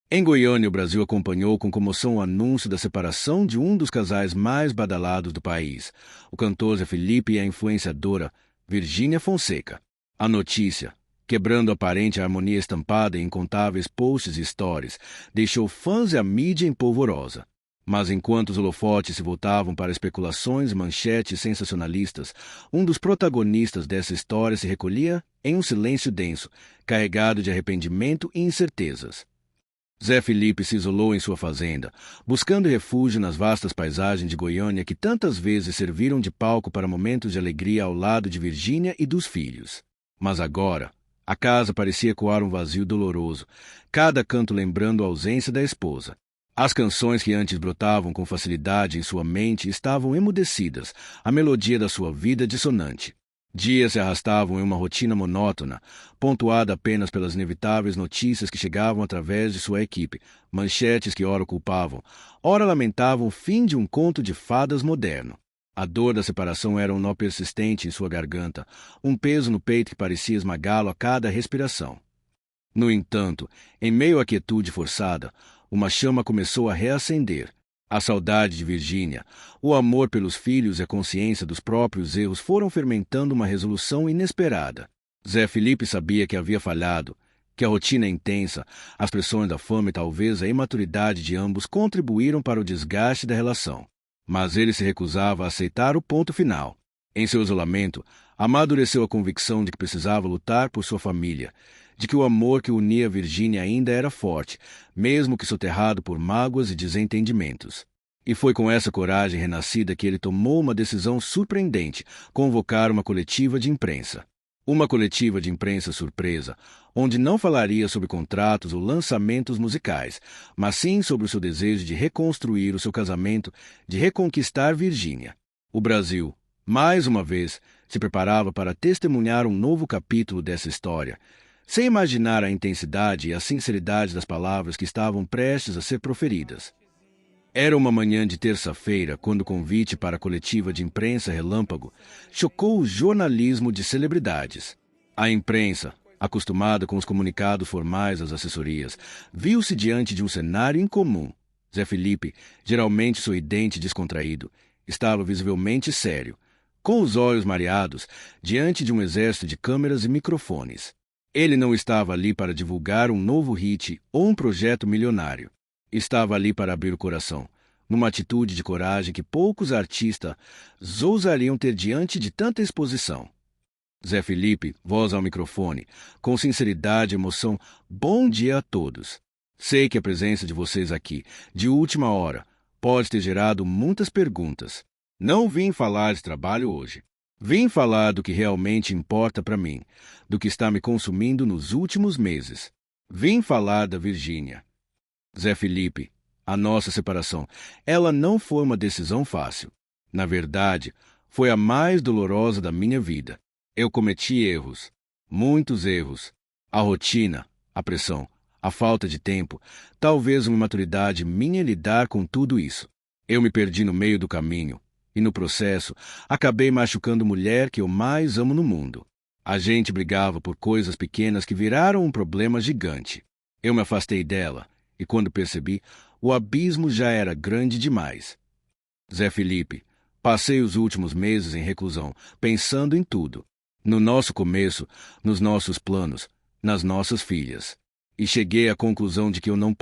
Em Goiânia, o Brasil acompanhou com comoção o anúncio da separação de um dos casais mais badalados do país, o cantor Zé Felipe e a influenciadora Virgínia Fonseca. A notícia, quebrando a aparente harmonia estampada em incontáveis posts e stories, deixou fãs e a mídia em polvorosa. Mas enquanto os holofotes se voltavam para especulações e manchetes sensacionalistas, um dos protagonistas dessa história se recolhia em um silêncio denso, carregado de arrependimento e incertezas. Zé Felipe se isolou em sua fazenda, buscando refúgio nas vastas paisagens de Goiânia que tantas vezes serviram de palco para momentos de alegria ao lado de Virgínia e dos filhos. Mas agora, a casa parecia ecoar um vazio doloroso, cada canto lembrando a ausência da esposa. As canções que antes brotavam com facilidade em sua mente estavam emudecidas, a melodia da sua vida dissonante. Dias se arrastavam em uma rotina monótona, pontuada apenas pelas inevitáveis notícias que chegavam através de sua equipe, manchetes que ora o culpavam, ora lamentavam o fim de um conto de fadas moderno. A dor da separação era um nó persistente em sua garganta, um peso no peito que parecia esmagá-lo a cada respiração. No entanto, em meio à quietude forçada, uma chama começou a reacender. A saudade de Virgínia, o amor pelos filhos e a consciência dos próprios erros foram fermentando uma resolução inesperada. Zé Felipe sabia que havia falhado, que a rotina intensa, as pressões da fama e talvez a imaturidade de ambos contribuíram para o desgaste da relação. Mas ele se recusava a aceitar o ponto final. Em seu isolamento, amadureceu a convicção de que precisava lutar por sua família, de que o amor que unia Virgínia ainda era forte, mesmo que soterrado por mágoas e desentendimentos. E foi com essa coragem renascida que ele tomou uma decisão surpreendente: convocar uma coletiva de imprensa. Uma coletiva de imprensa surpresa, onde não falaria sobre contratos ou lançamentos musicais, mas sim sobre o seu desejo de reconstruir o seu casamento, de reconquistar Virgínia. O Brasil, mais uma vez, se preparava para testemunhar um novo capítulo dessa história, sem imaginar a intensidade e a sinceridade das palavras que estavam prestes a ser proferidas. Era uma manhã de terça-feira quando o convite para a coletiva de imprensa relâmpago chocou o jornalismo de celebridades. A imprensa, acostumada com os comunicados formais das assessorias, viu-se diante de um cenário incomum. Zé Felipe, geralmente sorridente e descontraído, estava visivelmente sério, com os olhos mareados, diante de um exército de câmeras e microfones. Ele não estava ali para divulgar um novo hit ou um projeto milionário. Estava ali para abrir o coração, numa atitude de coragem que poucos artistas ousariam ter diante de tanta exposição. Zé Felipe, voz ao microfone, com sinceridade e emoção: bom dia a todos. Sei que a presença de vocês aqui, de última hora, pode ter gerado muitas perguntas. Não vim falar de trabalho hoje. Vim falar do que realmente importa para mim, do que está me consumindo nos últimos meses. Vim falar da Virgínia. Zé Felipe, a nossa separação, ela não foi uma decisão fácil. Na verdade, foi a mais dolorosa da minha vida. Eu cometi erros, muitos erros. A rotina, a pressão, a falta de tempo, talvez uma imaturidade minha em lidar com tudo isso. Eu me perdi no meio do caminho. E no processo, acabei machucando a mulher que eu mais amo no mundo. A gente brigava por coisas pequenas que viraram um problema gigante. Eu me afastei dela, e quando percebi, o abismo já era grande demais. Zé Felipe, passei os últimos meses em reclusão, pensando em tudo. No nosso começo, nos nossos planos, nas nossas filhas. E cheguei à conclusão de que eu não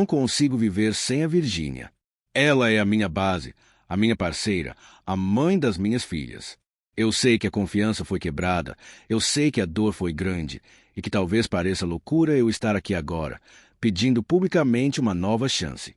consigo viver sem a Virgínia. Ela é a minha base, a minha parceira, a mãe das minhas filhas. Eu sei que a confiança foi quebrada, eu sei que a dor foi grande, e que talvez pareça loucura eu estar aqui agora, pedindo publicamente uma nova chance.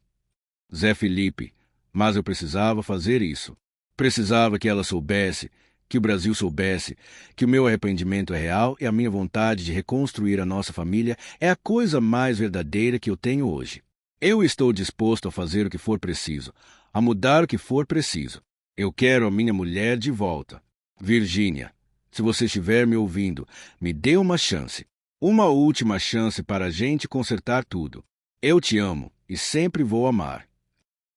Zé Felipe, mas eu precisava fazer isso. Precisava que ela soubesse, que o Brasil soubesse, que o meu arrependimento é real e a minha vontade de reconstruir a nossa família é a coisa mais verdadeira que eu tenho hoje. Eu estou disposto a fazer o que for preciso, a mudar o que for preciso. Eu quero a minha mulher de volta. Virgínia, se você estiver me ouvindo, me dê uma chance. Uma última chance para a gente consertar tudo. Eu te amo e sempre vou amar.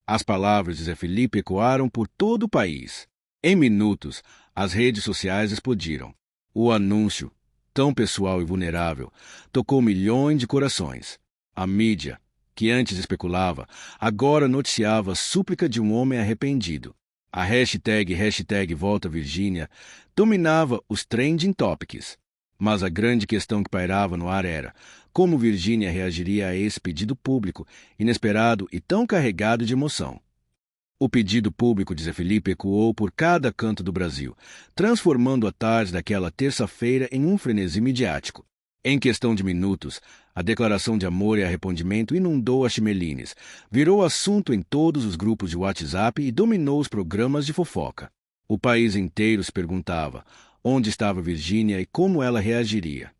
As palavras de Zé Felipe ecoaram por todo o país. Em minutos, as redes sociais explodiram. O anúncio, tão pessoal e vulnerável, tocou milhões de corações. A mídia, que antes especulava, agora noticiava a súplica de um homem arrependido. A hashtag Volta Virgínia dominava os trending topics. Mas a grande questão que pairava no ar era como Virgínia reagiria a esse pedido público, inesperado e tão carregado de emoção. O pedido público de Zé Felipe ecoou por cada canto do Brasil, transformando a tarde daquela terça-feira em um frenesi midiático. Em questão de minutos, a declaração de amor e arrependimento inundou as chimelines, virou assunto em todos os grupos de WhatsApp e dominou os programas de fofoca. O país inteiro se perguntava onde estava Virgínia e como ela reagiria.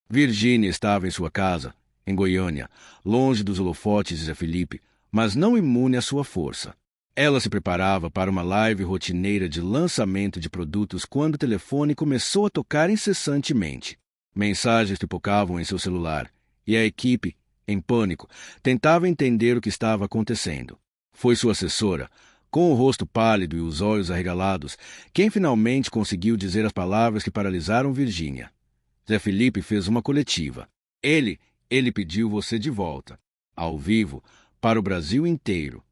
Virgínia estava em sua casa, em Goiânia, longe dos holofotes de Zé Felipe, mas não imune à sua força. Ela se preparava para uma live rotineira de lançamento de produtos quando o telefone começou a tocar incessantemente. Mensagens pipocavam em seu celular, e a equipe, em pânico, tentava entender o que estava acontecendo. Foi sua assessora, com o rosto pálido e os olhos arregalados, quem finalmente conseguiu dizer as palavras que paralisaram Virgínia. Zé Felipe fez uma coletiva. Ele pediu você de volta, ao vivo, para o Brasil inteiro.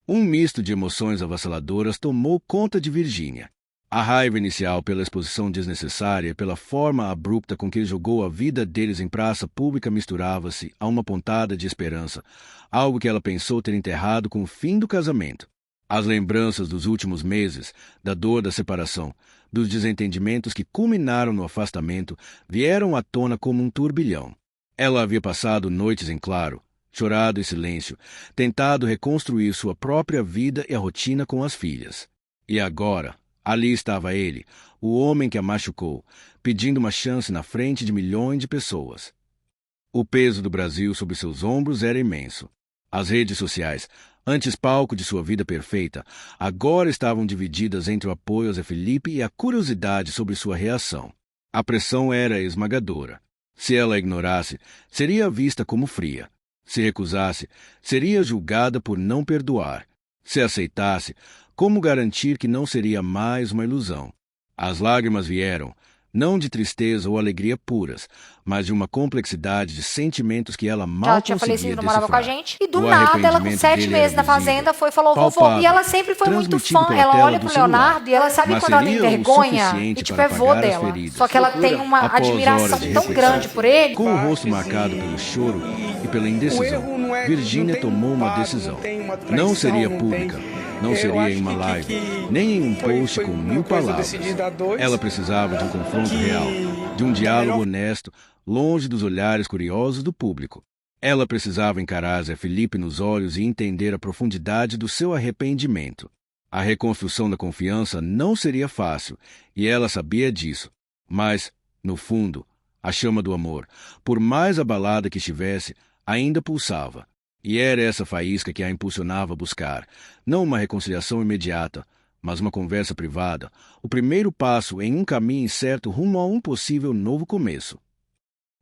Um misto de emoções avassaladoras tomou conta de Virgínia. A raiva inicial pela exposição desnecessária e pela forma abrupta com que ele jogou a vida deles em praça pública misturava-se a uma pontada de esperança, algo que ela pensou ter enterrado com o fim do casamento. As lembranças dos últimos meses, da dor da separação, dos desentendimentos que culminaram no afastamento, vieram à tona como um turbilhão. Ela havia passado noites em claro, chorado em silêncio, tentado reconstruir sua própria vida e a rotina com as filhas. E agora, ali estava ele, o homem que a machucou, pedindo uma chance na frente de milhões de pessoas. O peso do Brasil sobre seus ombros era imenso. As redes sociais, antes palco de sua vida perfeita, agora estavam divididas entre o apoio a Zé Felipe e a curiosidade sobre sua reação. A pressão era esmagadora. Se ela ignorasse, seria vista como fria. Se recusasse, seria julgada por não perdoar. Se aceitasse, como garantir que não seria mais uma ilusão? As lágrimas vieram, não de tristeza ou alegria puras, mas de uma complexidade de sentimentos que ela mal Ela tinha conseguia falecido, não decifrar. morava com a gente. E do O nada, ela com arrependimento 7 dele meses era na fazenda, visível, foi e falou, vovô. palpável, E ela sempre foi muito transmitido fã. pela Ela tela olha do pro celular. Leonardo e ela sabe Mas quando ela tem seria o vergonha suficiente e, tipo, para é vô apagar as dela. feridas. Só que ela tem uma Após admiração horas de tão reflexão, grande por ele. Com o rosto marcado pelo choro e pela indecisão, Virgínia tomou uma decisão. Não seria pública, não seria em uma live, nem em um post com 1000 palavras. Ela precisava de um confronto real, de um diálogo honesto, longe dos olhares curiosos do público. Ela precisava encarar Zé Felipe nos olhos e entender a profundidade do seu arrependimento. A reconstrução da confiança não seria fácil, e ela sabia disso. Mas, no fundo, a chama do amor, por mais abalada que estivesse, ainda pulsava. E era essa faísca que a impulsionava a buscar, não uma reconciliação imediata, mas uma conversa privada, o primeiro passo em um caminho incerto rumo a um possível novo começo.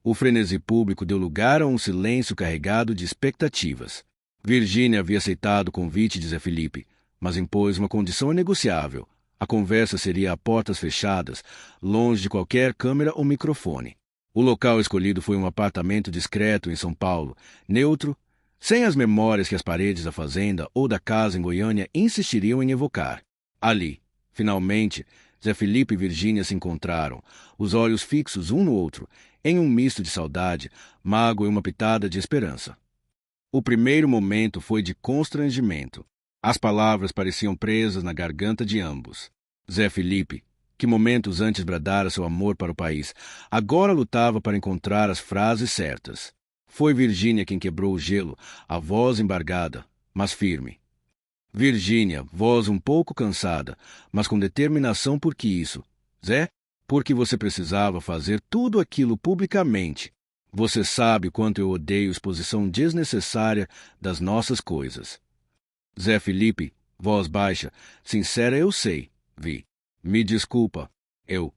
O frenesi público deu lugar a um silêncio carregado de expectativas. Virgínia havia aceitado o convite de Zé Felipe, mas impôs uma condição inegociável. A conversa seria a portas fechadas, longe de qualquer câmera ou microfone. O local escolhido foi um apartamento discreto em São Paulo, neutro, sem as memórias que as paredes da fazenda ou da casa em Goiânia insistiriam em evocar. Ali, finalmente, Zé Felipe e Virgínia se encontraram, os olhos fixos um no outro, em um misto de saudade, mágoa e uma pitada de esperança. O primeiro momento foi de constrangimento. As palavras pareciam presas na garganta de ambos. Zé Felipe, que momentos antes bradara seu amor para o país, agora lutava para encontrar as frases certas. Foi Virgínia quem quebrou o gelo, a voz embargada, mas firme. Virgínia, voz um pouco cansada, mas com determinação. Por que isso? Zé? Porque você precisava fazer tudo aquilo publicamente. Você sabe quanto eu odeio exposição desnecessária das nossas coisas. Zé Felipe, voz baixa, sincera. Eu sei, Vi. Me desculpa. Eu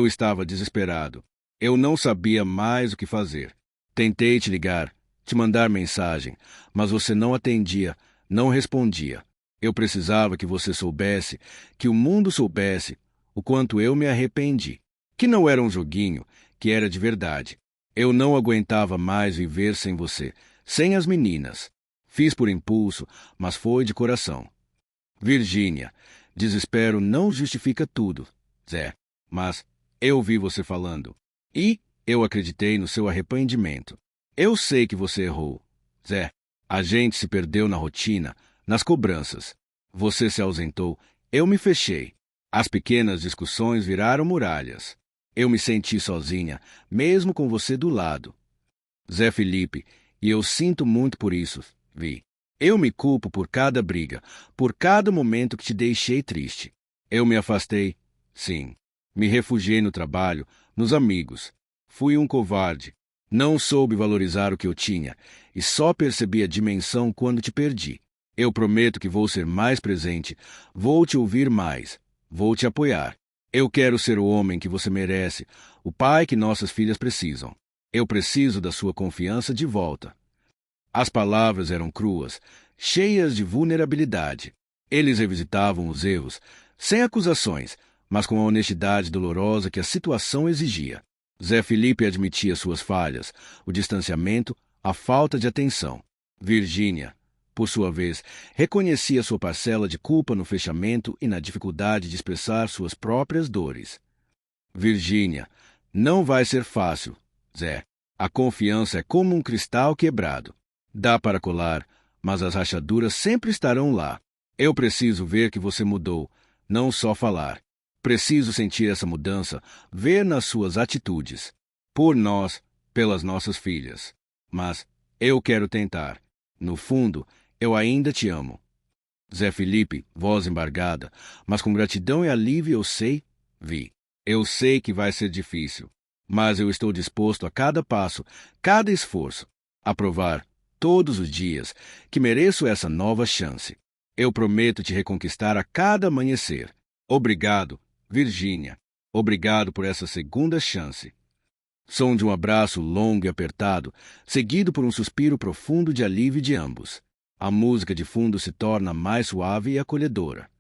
estava desesperado. Eu não sabia mais o que fazer. Tentei te ligar, te mandar mensagem, mas você não atendia, não respondia. Eu precisava que você soubesse, que o mundo soubesse, o quanto eu me arrependi. Que não era um joguinho, que era de verdade. Eu não aguentava mais viver sem você, sem as meninas. Fiz por impulso, mas foi de coração. Virgínia, desespero não justifica tudo, Zé. Mas eu vi você falando. E eu acreditei no seu arrependimento. Eu sei que você errou, Zé. A gente se perdeu na rotina, nas cobranças. Você se ausentou, eu me fechei. As pequenas discussões viraram muralhas. Eu me senti sozinha, mesmo com você do lado. Zé Felipe, e eu sinto muito por isso, Vi. Eu me culpo por cada briga, por cada momento que te deixei triste. Eu me afastei, sim. Me refugiei no trabalho, nos amigos. Fui um covarde. Não soube valorizar o que eu tinha e só percebi a dimensão quando te perdi. Eu prometo que vou ser mais presente, vou te ouvir mais, vou te apoiar. Eu quero ser o homem que você merece, o pai que nossas filhas precisam. Eu preciso da sua confiança de volta. As palavras eram cruas, cheias de vulnerabilidade. Eles revisitavam os erros, sem acusações, mas com a honestidade dolorosa que a situação exigia. Zé Felipe admitia suas falhas, o distanciamento, a falta de atenção. Virgínia, por sua vez, reconhecia sua parcela de culpa no fechamento e na dificuldade de expressar suas próprias dores. Virgínia, não vai ser fácil, Zé. A confiança é como um cristal quebrado. Dá para colar, mas as rachaduras sempre estarão lá. Eu preciso ver que você mudou, não só falar. Preciso sentir essa mudança, ver nas suas atitudes. Por nós, pelas nossas filhas. Mas eu quero tentar. No fundo, eu ainda te amo. Zé Felipe, voz embargada, mas com gratidão e alívio eu sei, Vi. Eu sei que vai ser difícil, mas eu estou disposto a cada passo, cada esforço, a provar, todos os dias, que mereço essa nova chance. Eu prometo te reconquistar a cada amanhecer. Obrigado, Virgínia. Obrigado por essa segunda chance. Som de um abraço longo e apertado, seguido por um suspiro profundo de alívio de ambos. A música de fundo se torna mais suave e acolhedora.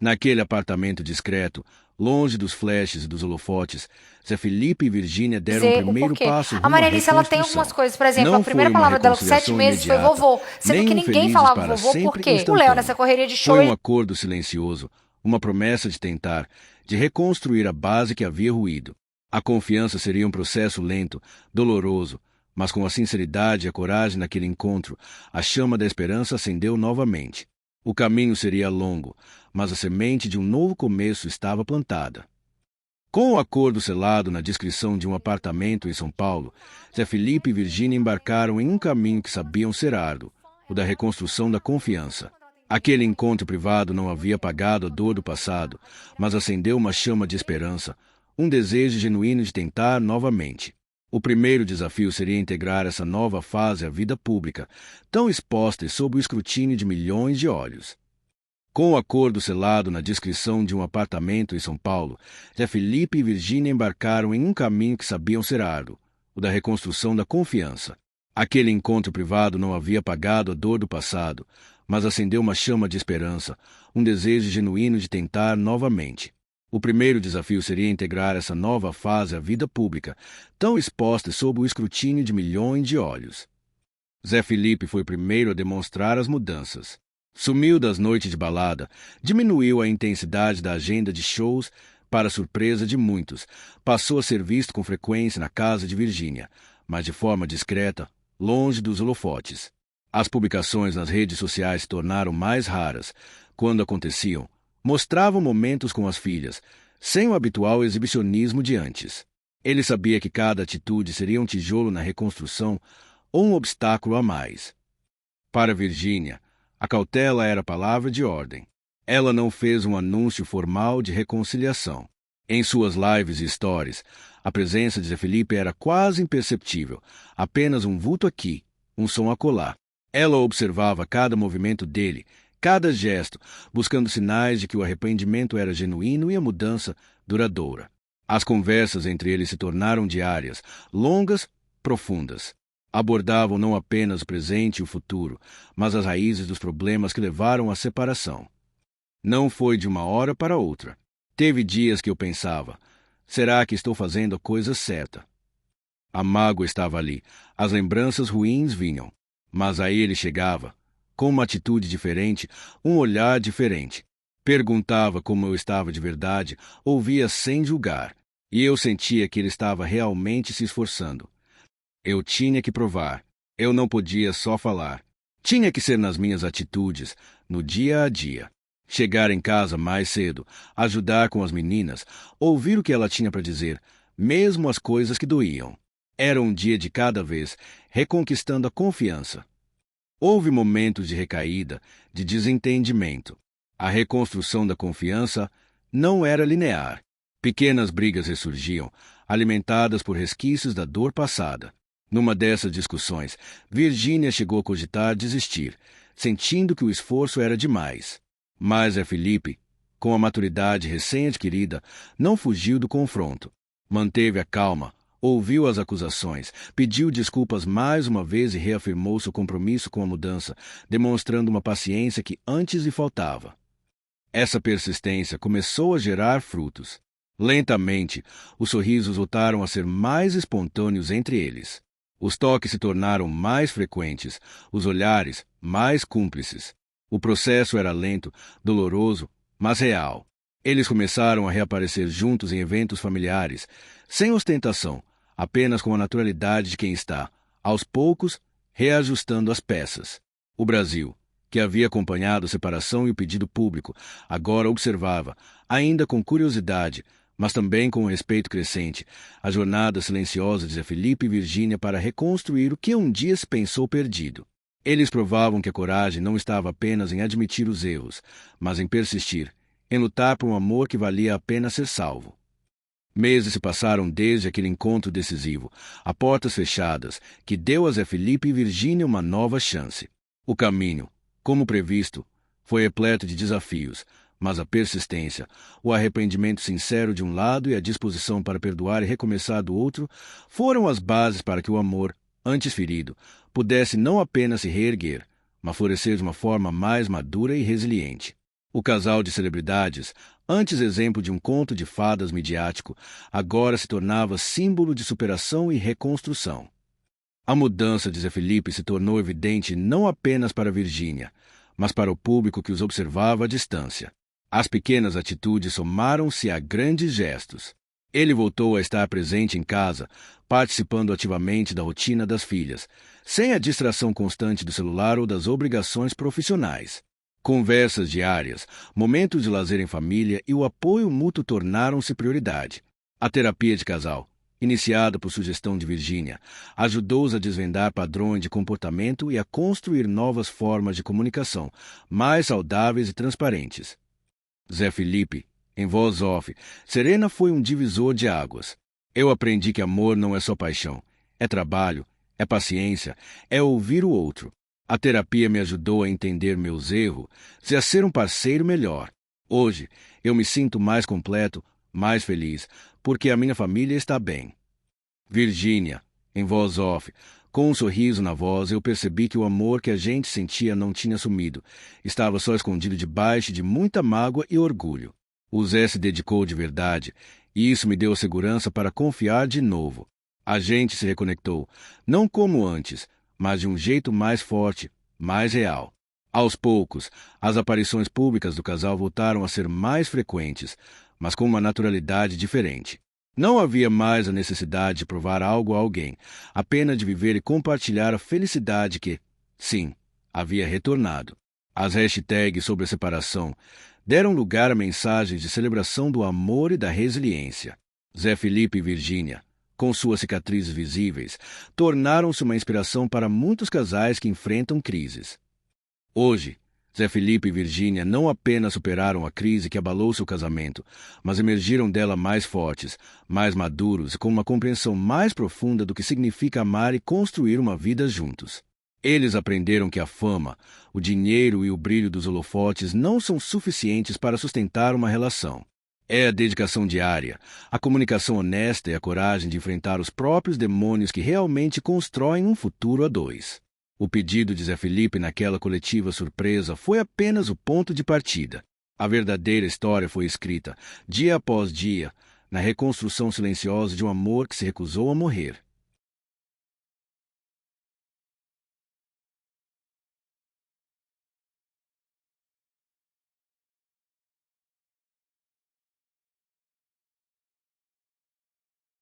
Naquele apartamento discreto, longe dos flashes e dos holofotes, Zé Felipe e Virgínia deram o primeiro passo rumo a Maria à Alice, ela tem reconstrução. algumas coisas, por exemplo, Não a primeira foi uma palavra dela com 7 reconciliação meses foi imediata, vovô, sendo nem que um ninguém felizes falava para vovô, por sempre quê? O instantâneo. Léo, nessa correria de show, Foi um acordo silencioso, uma promessa de tentar, de reconstruir a base que havia ruído. A confiança seria um processo lento, doloroso, mas com a sinceridade e a coragem naquele encontro, a chama da esperança acendeu novamente. O caminho seria longo, mas a semente de um novo começo estava plantada. Com o acordo selado na descrição de um apartamento em São Paulo, Zé Felipe e Virgínia embarcaram em um caminho que sabiam ser árduo, o da reconstrução da confiança. Aquele encontro privado não havia apagado a dor do passado, mas acendeu uma chama de esperança, um desejo genuíno de tentar novamente. O primeiro desafio seria integrar essa nova fase à vida pública, tão exposta e sob o escrutínio de milhões de olhos. Com o acordo selado na descrição de um apartamento em São Paulo, Zé Felipe e Virgínia embarcaram em um caminho que sabiam ser árduo, o da reconstrução da confiança. Aquele encontro privado não havia apagado a dor do passado, mas acendeu uma chama de esperança, um desejo genuíno de tentar novamente. O primeiro desafio seria integrar essa nova fase à vida pública, tão exposta e sob o escrutínio de milhões de olhos. Zé Felipe foi o primeiro a demonstrar as mudanças. Sumiu das noites de balada, diminuiu a intensidade da agenda de shows, para surpresa de muitos. Passou a ser visto com frequência na casa de Virgínia, mas de forma discreta, longe dos holofotes. As publicações nas redes sociais se tornaram mais raras. Quando aconteciam, mostravam momentos com as filhas, sem o habitual exibicionismo de antes. Ele sabia que cada atitude seria um tijolo na reconstrução ou um obstáculo a mais. Para Virgínia, a cautela era a palavra de ordem. Ela não fez um anúncio formal de reconciliação. Em suas lives e stories, a presença de Zé Felipe era quase imperceptível, apenas um vulto aqui, um som acolá. Ela observava cada movimento dele, cada gesto, buscando sinais de que o arrependimento era genuíno e a mudança duradoura. As conversas entre eles se tornaram diárias, longas, profundas. Abordavam não apenas o presente e o futuro, mas as raízes dos problemas que levaram à separação. Não foi de uma hora para outra. Teve dias que eu pensava, será que estou fazendo a coisa certa? A mágoa estava ali, as lembranças ruins vinham. Mas aí ele chegava, com uma atitude diferente, um olhar diferente. Perguntava como eu estava de verdade, ouvia sem julgar, e eu sentia que ele estava realmente se esforçando. Eu tinha que provar. Eu não podia só falar. Tinha que ser nas minhas atitudes, no dia a dia. Chegar em casa mais cedo, ajudar com as meninas, ouvir o que ela tinha para dizer, mesmo as coisas que doíam. Era um dia de cada vez, reconquistando a confiança. Houve momentos de recaída, de desentendimento. A reconstrução da confiança não era linear. Pequenas brigas ressurgiam, alimentadas por resquícios da dor passada. Numa dessas discussões, Virgínia chegou a cogitar desistir, sentindo que o esforço era demais. Mas Felipe, com a maturidade recém-adquirida, não fugiu do confronto. Manteve a calma, ouviu as acusações, pediu desculpas mais uma vez e reafirmou seu compromisso com a mudança, demonstrando uma paciência que antes lhe faltava. Essa persistência começou a gerar frutos. Lentamente, os sorrisos voltaram a ser mais espontâneos entre eles. Os toques se tornaram mais frequentes, os olhares mais cúmplices. O processo era lento, doloroso, mas real. Eles começaram a reaparecer juntos em eventos familiares, sem ostentação, apenas com a naturalidade de quem está, aos poucos, reajustando as peças. O Brasil, que havia acompanhado a separação e o pedido público, agora observava, ainda com curiosidade, mas também com um respeito crescente, a jornada silenciosa de Zé Felipe e Virgínia para reconstruir o que um dia se pensou perdido. Eles provavam que a coragem não estava apenas em admitir os erros, mas em persistir, em lutar por um amor que valia a pena ser salvo. Meses se passaram desde aquele encontro decisivo, a portas fechadas, que deu a Zé Felipe e Virgínia uma nova chance. O caminho, como previsto, foi repleto de desafios, mas a persistência, o arrependimento sincero de um lado e a disposição para perdoar e recomeçar do outro foram as bases para que o amor, antes ferido, pudesse não apenas se reerguer, mas florescer de uma forma mais madura e resiliente. O casal de celebridades, antes exemplo de um conto de fadas midiático, agora se tornava símbolo de superação e reconstrução. A mudança de Zé Felipe se tornou evidente não apenas para Virgínia, mas para o público que os observava à distância. As pequenas atitudes somaram-se a grandes gestos. Ele voltou a estar presente em casa, participando ativamente da rotina das filhas, sem a distração constante do celular ou das obrigações profissionais. Conversas diárias, momentos de lazer em família e o apoio mútuo tornaram-se prioridade. A terapia de casal, iniciada por sugestão de Virgínia, ajudou-os a desvendar padrões de comportamento e a construir novas formas de comunicação, mais saudáveis e transparentes. Zé Felipe, em voz off, Serena foi um divisor de águas. Eu aprendi que amor não é só paixão, é trabalho, é paciência, é ouvir o outro. A terapia me ajudou a entender meus erros e a ser um parceiro melhor. Hoje, eu me sinto mais completo, mais feliz, porque a minha família está bem. Virgínia, em voz off, com um sorriso na voz, eu percebi que o amor que a gente sentia não tinha sumido. Estava só escondido debaixo de muita mágoa e orgulho. O Zé se dedicou de verdade, e isso me deu segurança para confiar de novo. A gente se reconectou, não como antes, mas de um jeito mais forte, mais real. Aos poucos, as aparições públicas do casal voltaram a ser mais frequentes, mas com uma naturalidade diferente. Não havia mais a necessidade de provar algo a alguém, apenas de viver e compartilhar a felicidade que, sim, havia retornado. As hashtags sobre a separação deram lugar a mensagens de celebração do amor e da resiliência. Zé Felipe e Virgínia, com suas cicatrizes visíveis, tornaram-se uma inspiração para muitos casais que enfrentam crises. Hoje, Zé Felipe e Virgínia não apenas superaram a crise que abalou seu casamento, mas emergiram dela mais fortes, mais maduros e com uma compreensão mais profunda do que significa amar e construir uma vida juntos. Eles aprenderam que a fama, o dinheiro e o brilho dos holofotes não são suficientes para sustentar uma relação. É a dedicação diária, a comunicação honesta e a coragem de enfrentar os próprios demônios que realmente constroem um futuro a dois. O pedido de Zé Felipe naquela coletiva surpresa foi apenas o ponto de partida. A verdadeira história foi escrita, dia após dia, na reconstrução silenciosa de um amor que se recusou a morrer.